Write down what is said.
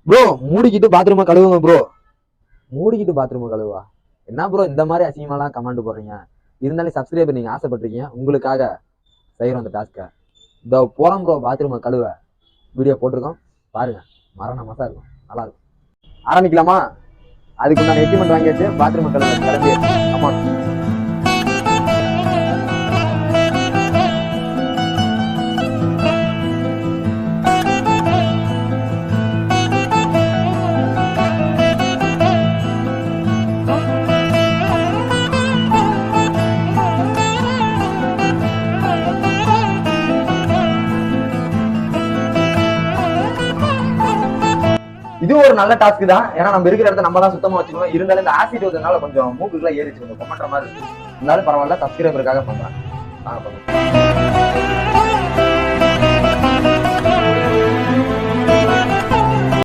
Bro மூடிக்கிட்டு பாத்ரூமா கழுவுங்க bro. மூடிக்கிட்டு பாத்ரூமா கழுவா என்ன ப்ரோ இந்த மாதிரி அசிங்கமாலாம் கமெண்ட் போடுறீங்க? இருந்தாலும் சப்ஸ்கிரைபர் நீங்க ஆசைப்பட்டிருக்கீங்க, உங்களுக்காக செய்யறோம் அந்த டாஸ்க்கை. இந்த போறோம் ப்ரோ பாத்ரூமை கழுவ. வீடியோ போட்டிருக்கோம் பாருங்க, மரண மசா இருக்கும், நல்லா இருக்கும். ஆரம்பிக்கலாமா? அதுக்கு நான் எக்யூப்மெண்ட் வாங்கி வச்சு பாத்ரூமை கழுவ கிளம்பி. ஆமா இது ஒரு நல்ல டாஸ்க் தான். ஏன்னா நம்ம இருக்கிற இடத்த நம்ம தான் சுத்தமா வச்சுக்கணும். இருந்தாலும் இந்த ஆசிட் வந்ததுனால கொஞ்சம் மூக்குக்குலாம் ஏறிச்சு, கொஞ்சம் கொமட்டுற மாதிரி இருக்கு. இருந்தாலும் பரவாயில்ல, சப்ஸ்கிரைபருக்காக பண்றேன்.